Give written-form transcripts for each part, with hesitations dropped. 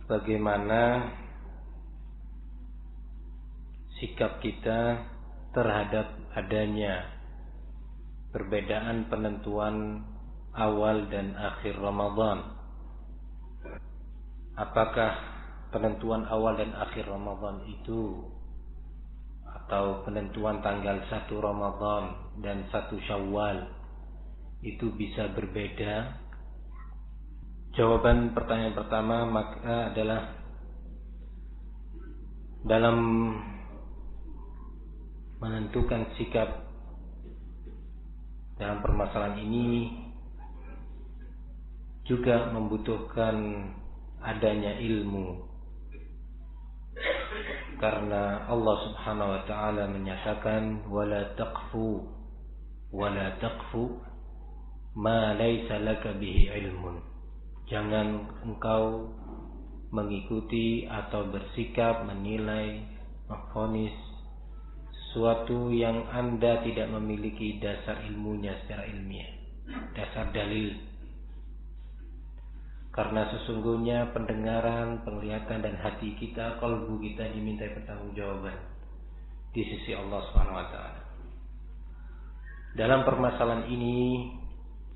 bagaimana sikap kita terhadap adanya perbedaan penentuan awal dan akhir Ramadan. Apakah penentuan awal dan akhir Ramadan itu atau penentuan tanggal 1 Ramadan dan 1 Syawal itu bisa berbeda? Jawaban pertanyaan pertama maka adalah dalam menentukan sikap dalam permasalahan ini juga membutuhkan adanya ilmu, karena Allah Subhanahu wa taala menyatakan wala taqfu ma laysa laka bihi ilmun. Jangan engkau mengikuti atau bersikap menilai, memvonis sesuatu yang Anda tidak memiliki dasar ilmunya secara ilmiah, dasar dalil. Karena sesungguhnya pendengaran, penglihatan dan hati kita, kalbu kita dimintai pertanggungjawaban di sisi Allah Subhanahu wa taala. Dalam permasalahan ini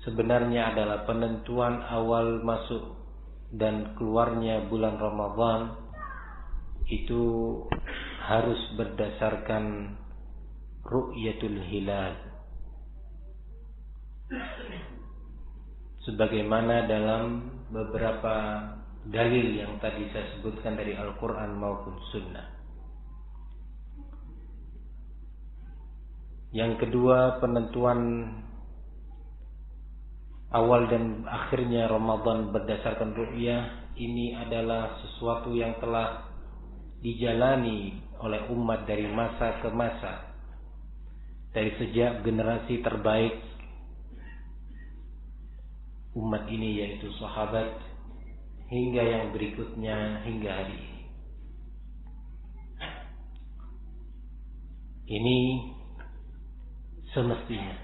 sebenarnya adalah penentuan awal masuk dan keluarnya bulan Ramadan itu harus berdasarkan ru'yatul hilal, sebagaimana dalam beberapa dalil yang tadi saya sebutkan dari Al-Quran maupun Sunnah. Yang kedua, penentuan awal dan akhirnya Ramadan berdasarkan ru'yah ini adalah sesuatu yang telah dijalani oleh umat dari masa ke masa, dari sejak generasi terbaik umat ini yaitu sahabat hingga yang berikutnya hingga hari ini. Ini semestinya.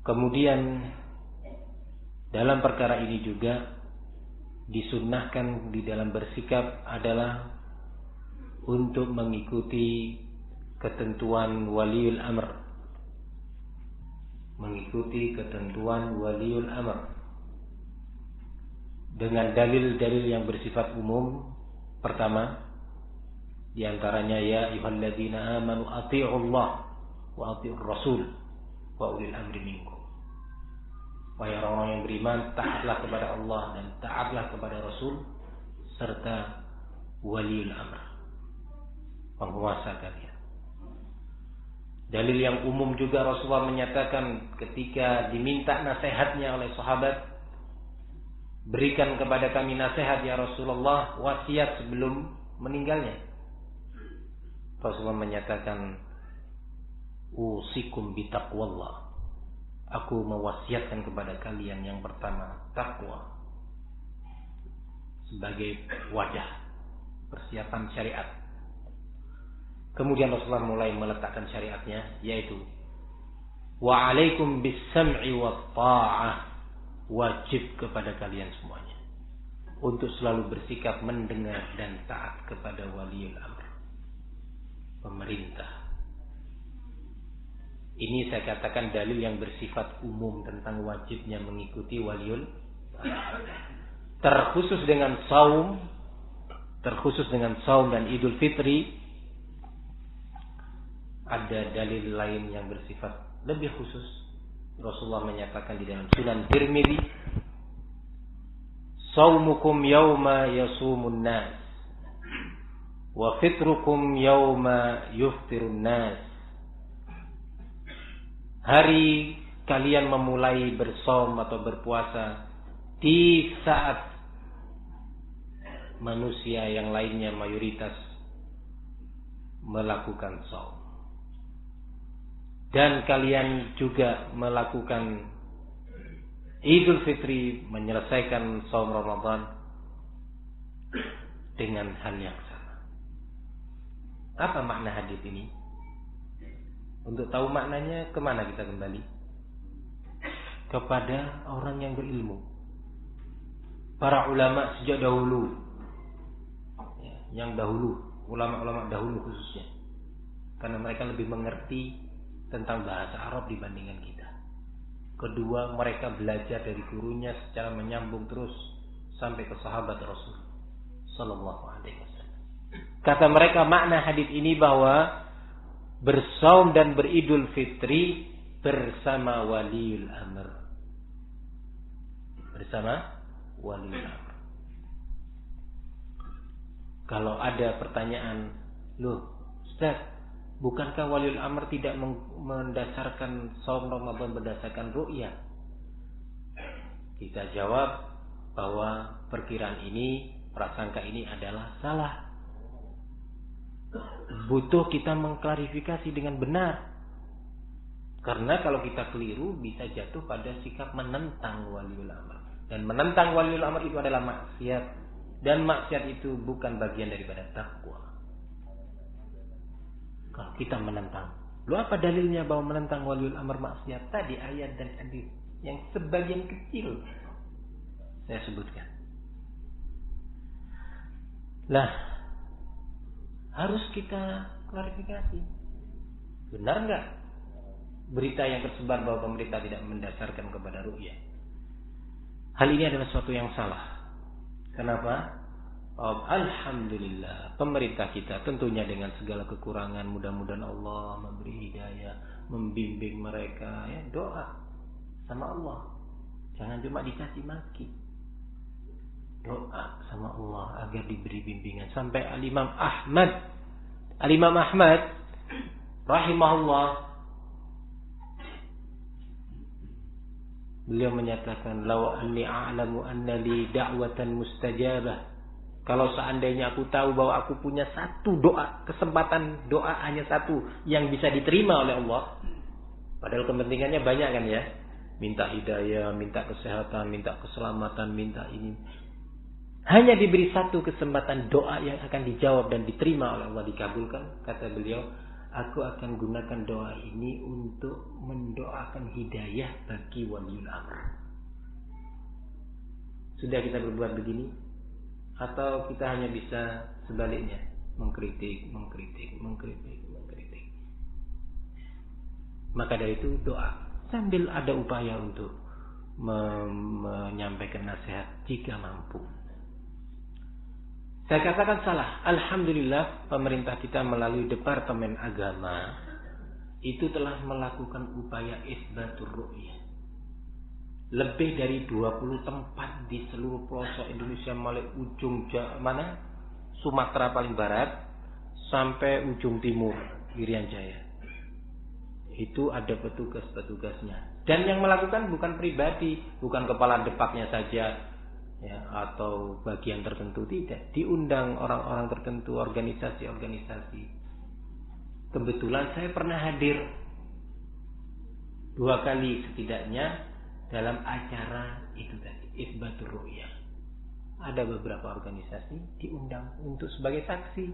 Kemudian dalam perkara ini juga disunnahkan di dalam bersikap adalah untuk mengikuti ketentuan waliul amr, mengikuti ketentuan waliul amr dengan dalil-dalil yang bersifat umum. Pertama, diantaranya ya ayyuhalladzina amanu athi'ullah wa athi'ur rasul wa ulil amri minkum. Wahai orang-orang yang beriman, taatlah kepada Allah dan taatlah kepada Rasul serta waliul amr, penguasa kalian. Dalil yang umum juga Rasulullah menyatakan ketika diminta nasihatnya oleh sahabat, berikan kepada kami nasihat ya Rasulullah, wasiat sebelum meninggalnya. Rasulullah menyatakan usikum bitaqwallah, aku mewasiatkan kepada kalian yang pertama takwa sebagai wadah persiapan syariat. Kemudian Rasulullah mulai meletakkan syariatnya, yaitu wa alaikum bis sam'i wat ta'ah, wajib kepada kalian semuanya untuk selalu bersikap mendengar dan taat kepada waliul amr, pemerintah. Ini saya katakan dalil yang bersifat umum tentang wajibnya mengikuti waliul amr. Terkhusus dengan saum dan Idul Fitri, ada dalil lain yang bersifat lebih khusus. Rasulullah menyatakan di dalam Sunan Tirmidzi, saumukum yauma yasumun nas wa fitrukum yauma yuftirun nas. Hari kalian memulai bersaum atau berpuasa di saat manusia yang lainnya mayoritas melakukan saum, dan kalian juga melakukan Idul Fitri, menyelesaikan saum Ramadan dengan hal yang sama. Apa makna hadis ini? Untuk tahu maknanya, kemana kita kembali? Kepada orang yang berilmu. para ulama sejak dahulu, yang dahulu, ulama-ulama dahulu khususnya, karena mereka lebih mengerti tentang bahasa Arab dibandingkan kita. Kedua, mereka belajar dari gurunya secara menyambung terus sampai ke sahabat Rasul sallallahu alaihi wasallam. Kata mereka, makna hadis ini bahwa bersaum dan beridul fitri bersama waliul amr. Bersama waliul amr. Kalau ada pertanyaan, loh Ustaz, bukankah waliul amr tidak mendasarkan saum Ramadan berdasarkan ru'yah? Kita jawab bahwa perkiraan ini, prasangka ini adalah salah. Butuh kita mengklarifikasi dengan benar. Karena kalau kita keliru bisa jatuh pada sikap menentang waliul amr. Dan menentang waliul amr itu adalah maksiat. Dan maksiat itu bukan bagian daripada takwa. Kalau kita menentang, lu apa dalilnya bahwa menentang waliul amr maksiat? Tadi ayat dan hadis yang sebagian kecil saya sebutkan. Lah, harus kita klarifikasi. Benar enggak berita yang tersebar bahwa pemerintah tidak mendasarkan kepada ru'yah? Hal ini adalah sesuatu yang salah. Kenapa? Alhamdulillah, pemerintah kita tentunya dengan segala kekurangan, mudah-mudahan Allah memberi hidayah, membimbing mereka. Ya, doa sama Allah, jangan cuma dicaci maki. Doa sama Allah agar diberi bimbingan. Sampai Al-Imam Ahmad rahimahullah, beliau menyatakan, law anni a'lamu anna li da'watan mustajabah. Kalau seandainya aku tahu bahwa aku punya satu doa, kesempatan doa hanya satu yang bisa diterima oleh Allah. Padahal kepentingannya banyak kan ya. Minta hidayah, minta kesehatan, minta keselamatan, minta ini. Hanya diberi satu kesempatan doa yang akan dijawab dan diterima oleh Allah, dikabulkan. Kata beliau, aku akan gunakan doa ini untuk mendoakan hidayah bagi waliul amr. Sudah kita berbuat begini? Atau kita hanya bisa sebaliknya, mengkritik. Maka dari itu doa, sambil ada upaya untuk menyampaikan nasihat jika mampu. Saya katakan salah. Alhamdulillah, pemerintah kita melalui Departemen Agama itu telah melakukan upaya isbatur ru'yah. Lebih dari 20 tempat di seluruh pelosok Indonesia, mulai ujung Sumatera paling barat sampai ujung timur Irian Jaya. Itu ada petugas-petugasnya. Dan yang melakukan bukan pribadi, bukan kepala depaknya saja, ya, atau bagian tertentu, tidak. Diundang orang-orang tertentu, organisasi-organisasi. Kebetulan saya pernah hadir 2 kali setidaknya dalam acara itu tadi, isbatur ru'yah. Ada beberapa organisasi diundang untuk sebagai saksi,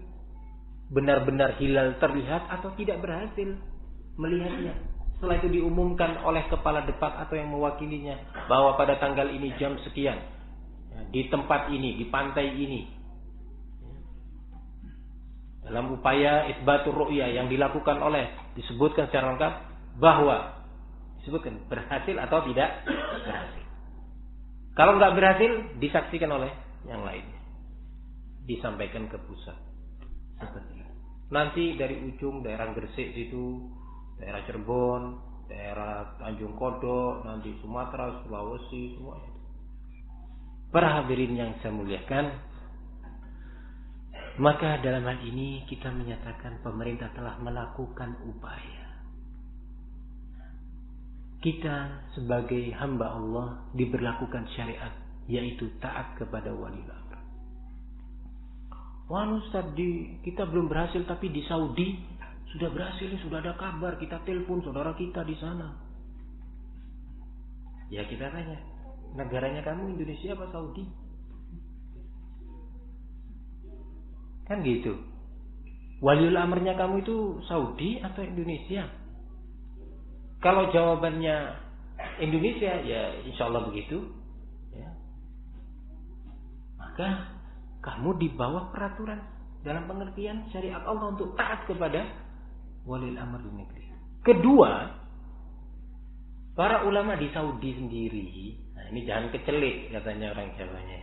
benar-benar hilal terlihat atau tidak berhasil melihatnya. Setelah itu diumumkan oleh kepala depak atau yang mewakilinya bahwa pada tanggal ini jam sekian, di tempat ini, di pantai ini, dalam upaya isbatur ru'yah yang dilakukan oleh, disebutkan secara lengkap bahwa disebutkan berhasil atau tidak berhasil. Kalau nggak berhasil, disaksikan oleh yang lainnya, disampaikan ke pusat seperti itu. Nanti dari ujung daerah Gresik situ, daerah Cirebon, daerah Tanjung Kodok, nanti Sumatera, Sulawesi, semua itu. Para hadirin yang saya muliakan, maka dalam hal ini kita menyatakan pemerintah telah melakukan upaya. Kita sebagai hamba Allah diberlakukan syariat, yaitu taat kepada waliul amr. Wah Ustaz, kita belum berhasil, tapi di Saudi sudah berhasil, sudah ada kabar, kita telepon saudara kita di sana. Ya kita tanya, negaranya kamu Indonesia apa Saudi? Kan gitu. Waliul amrnya kamu itu Saudi atau Indonesia? Kalau jawabannya Indonesia, ya insya Allah begitu. Ya. maka kamu di bawah peraturan dalam pengertian syariat Allah untuk taat kepada walil amr di negeri. Kedua, para ulama di Saudi sendiri, nah ini jangan kecelik katanya orang Jawanya.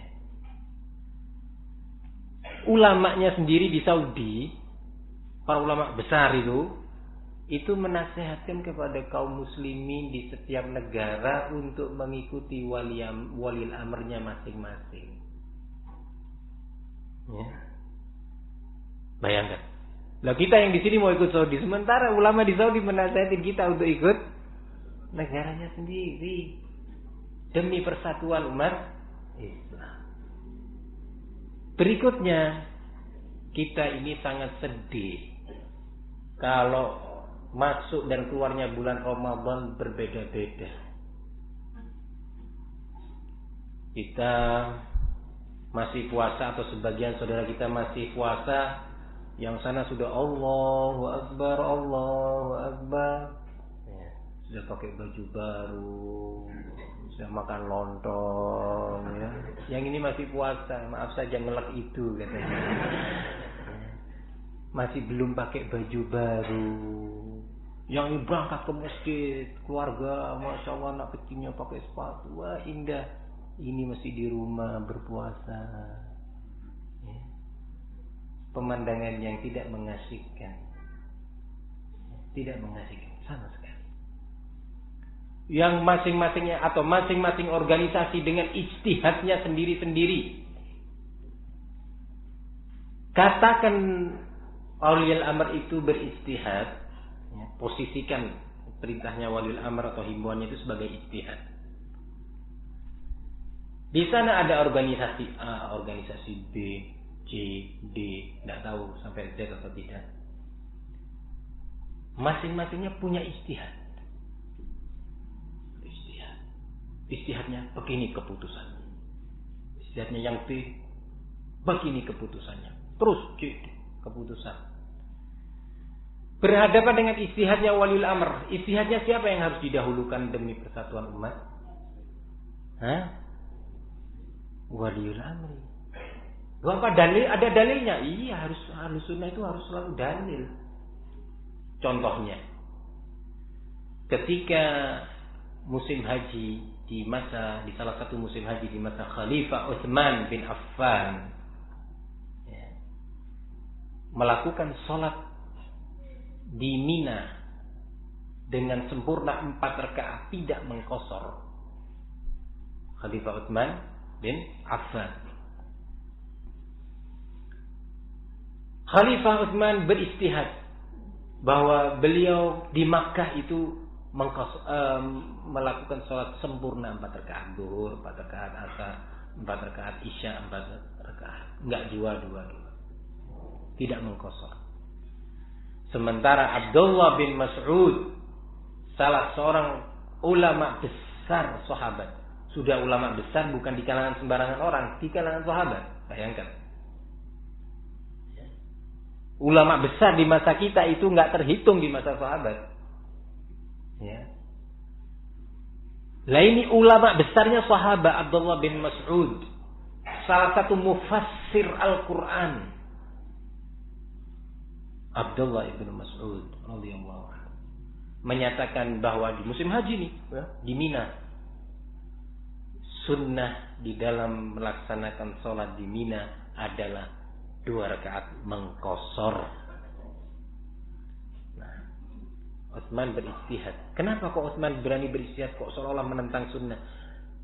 Ulamanya sendiri di Saudi, para ulama besar itu menasihatkan kepada kaum muslimin di setiap negara untuk mengikuti walil amrnya masing-masing. Ya. Bayangkan. Lah kita yang di sini mau ikut Saudi, sementara ulama di Saudi menasihatin kita untuk ikut negaranya sendiri demi persatuan umat Islam. Berikutnya, kita ini sangat sedih kalau masuk dan keluarnya bulan Ramadan berbeda-beda. Kita masih puasa atau sebagian saudara kita masih puasa, yang sana sudah Allahu Akbar, Allahu Akbar, ya, sudah pakai baju baru, sudah makan lontong, ya. Yang ini masih puasa, maaf saja ngelek itu katanya, masih belum pakai baju baru. Yang ini berangkat ke masjid, keluarga, masya Allah anak kecilnya pakai sepatu, wah indah. Ini masih di rumah berpuasa, ya. Pemandangan yang tidak mengasihkan, tidak mengasihkan sama sekali. Yang masing-masingnya atau masing-masing organisasi dengan ijtihadnya sendiri-sendiri. Katakan Auliul Amr itu berijtihad, ya, posisikan perintahnya Waliul Amr atau himbauannya itu sebagai ijtihad. Di sana ada organisasi A, organisasi B, C, D, tidak tahu sampai Z atau tidak. Masing-masingnya punya ijtihad. Ijtihadnya begini keputusannya. Ijtihadnya yang B, begini keputusannya. Terus C, keputusan. Berhadapan dengan ijtihadnya Waliul Amr. Ijtihadnya siapa yang harus didahulukan demi persatuan umat? Waliul Amri. Apa dalil? Ada dalilnya? Iya, harus sunnah itu harus selalu dalil. Contohnya, ketika musim haji di salah satu musim haji di masa Khalifah Utsman bin Affan, ya, melakukan sholat di Mina dengan sempurna 4 rakaat, tidak mengqasar. Khalifah Utsman bin Affan. Khalifah Utsman beristihad bahwa beliau di Makkah itu melakukan sholat sempurna 4 rakaat zuhur, 4 rakaat asar, 4 rakaat isya, 4 rakaat, enggak dua. Tidak mengqasar. Sementara Abdullah bin Mas'ud, salah seorang ulama besar sahabat, sudah ulama besar, bukan di kalangan sembarangan orang, di kalangan sahabat. Bayangkan. Ulama besar di masa kita itu nggak terhitung di masa sahabat. Ya. Lah ini ulama besarnya sahabat Abdullah bin Mas'ud, salah satu mufassir Al-Quran. Abdullah bin Mas'ud radhiyallahu anhu menyatakan bahwa di musim haji nih, ya, di Mina, sunnah di dalam melaksanakan sholat di Mina adalah 2 rakaat mengqasar. Nah, Utsman berijtihad. Kenapa kok Utsman berani berijtihad kok seolah-olah menentang sunnah?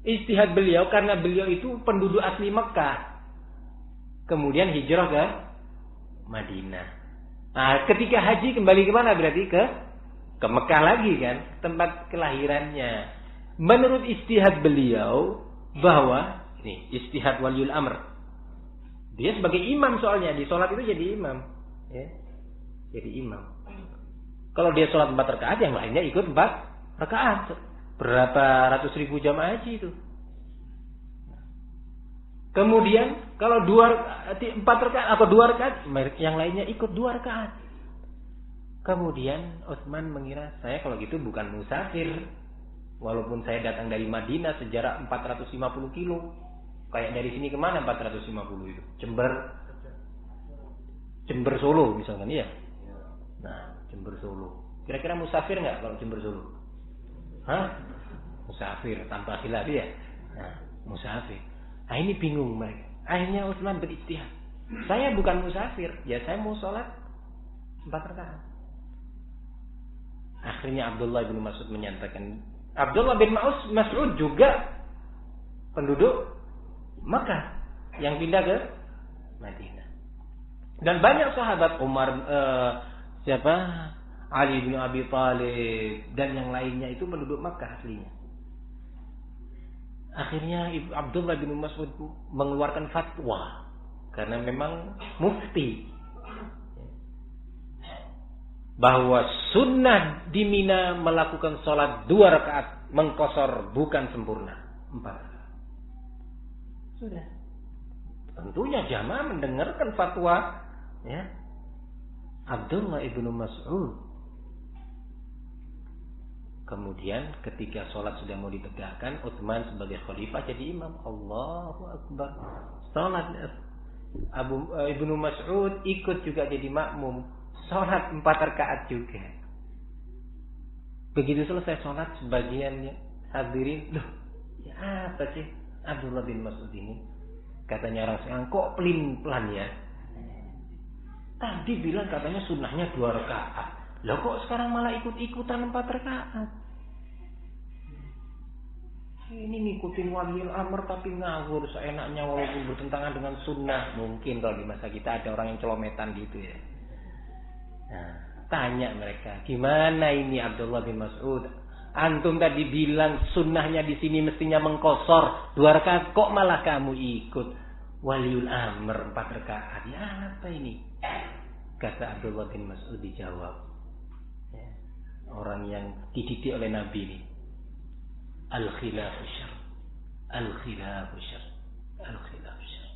Ijtihad beliau karena beliau itu penduduk asli Mekah, kemudian hijrah ke Madinah. Nah, ketika haji kembali ke mana? Berarti ke Mekah lagi kan, tempat kelahirannya. Menurut ijtihad beliau bahwa ini ijtihad Waliul Amr, dia sebagai imam soalnya di sholat itu jadi imam, ya, jadi imam. Kalau dia sholat 4 rakaat, yang lainnya ikut 4 rakaat. Berapa ratus ribu jamaah haji itu. Kemudian kalau 4 rakaat atau 2 rakaat, yang lainnya ikut 2 rakaat. Kemudian Utsman mengira, saya kalau gitu bukan musafir. Walaupun saya datang dari Madinah sejarak 450 kilo. Kayak dari sini kemana 450 itu? Jember Solo misalkan, iya. Nah, Jember Solo. Kira-kira musafir nggak kalau Jember Solo? Hah? Musafir tanpa khilaf ya. Nah, musafir. Nah, ini bingung mereka. Akhirnya Utsman berijtihad. Saya bukan musafir, ya saya mau sholat 4 rakaat. Akhirnya Abdullah bin Mas'ud menyatakan, Abdullah bin Mas'ud juga penduduk Makkah yang pindah ke Madinah. Dan banyak sahabat Umar, Ali bin Abi Thalib dan yang lainnya itu penduduk Makkah aslinya. Akhirnya Abdullah bin Mas'ud mengeluarkan fatwa karena memang mufti bahwa sunnah di Mina melakukan sholat 2 rakaat mengqashar bukan sempurna 4 rakaat. Sudah. Tentunya jamaah mendengarkan fatwa ya Abdullah bin Mas'ud. Kemudian ketika sholat sudah mau ditegakkan, Utsman sebagai khalifah jadi imam. Allahu Akbar. Sholat Ibnu Mas'ud ikut juga jadi makmum. Sholat 4 rakaat juga. Begitu selesai sholat, sebagian hadirin, loh, ya apa sih Abdullah bin Mas'ud ini? Katanya orang sekarang, kok pelin-pelan ya? Tadi bilang katanya sunnahnya 2 rakaat. Lah kok sekarang malah ikut-ikutan 4 rakaat? Ini ngikutin waliul amr tapi ngawur seenaknya walaupun bertentangan dengan sunnah. Mungkin kalau di masa kita ada orang yang celometan gitu ya. Nah, tanya mereka, gimana ini Abdullah bin Mas'ud? Antum tadi bilang sunnahnya di sini mestinya mengqashar 2 rakaat, kok malah kamu ikut waliul amr 4 rakaat? Ya apa ini? Kata Abdullah bin Mas'ud dijawab, ya, orang yang dididik oleh Nabi ini. Al-khilafu syarr. Al-khilafu syarr. Al-khilafu syarr.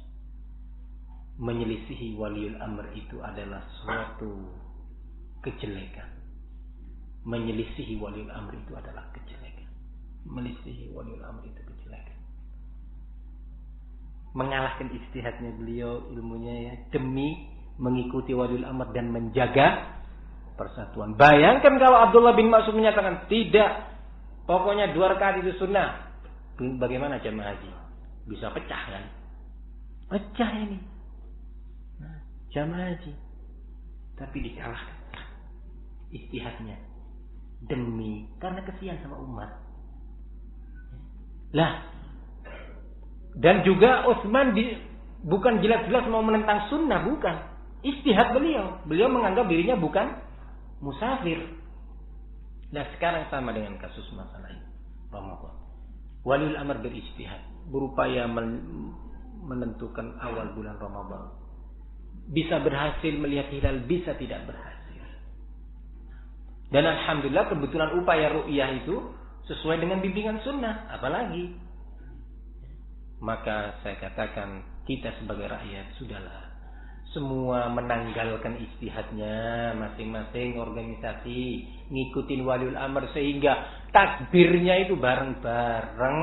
Menyelisihi waliul amr itu adalah suatu kejelekan. Menyelisihi waliul amr itu adalah kejelekan. Menyelisihi waliul amr itu kejelekan. Mengalahkan ijtihadnya beliau ilmunya ya demi mengikuti waliul amr dan menjaga persatuan. Bayangkan kalau Abdullah bin Mas'ud menyatakan tidak, pokoknya 2 rakaat itu sunnah. Bagaimana jamaah haji? Bisa pecah kan? Pecah ini. Nah, jamaah haji. Tapi dikalahkan ijtihadnya demi karena kesian sama umat. Lah, dan juga Utsman bukan jelas-jelas mau menentang sunnah, bukan. Ijtihad beliau menganggap dirinya bukan musafir. Nah sekarang sama dengan kasus masalah ini. Ramadan. Waliul amr berijtihad, berupaya menentukan awal bulan Ramadan. Bisa berhasil melihat hilal, bisa tidak berhasil. Dan alhamdulillah kebetulan upaya ru'yah itu sesuai dengan bimbingan sunnah, apalagi. Maka saya katakan kita sebagai rakyat sudahlah semua menanggalkan ijtihadnya masing-masing organisasi, ngikutin waliul amr sehingga takbirnya itu bareng-bareng,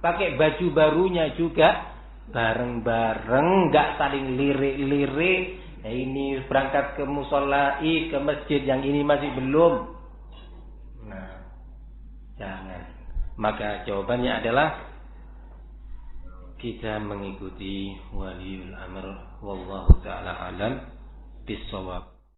pakai baju barunya juga bareng-bareng, nggak saling lirik-lirik. Nah, ini berangkat ke musola ke masjid, yang ini masih belum. Nah, jangan. Maka jawabannya adalah kita mengikuti waliul amr. Wallahu ta'ala alam bis-shawab.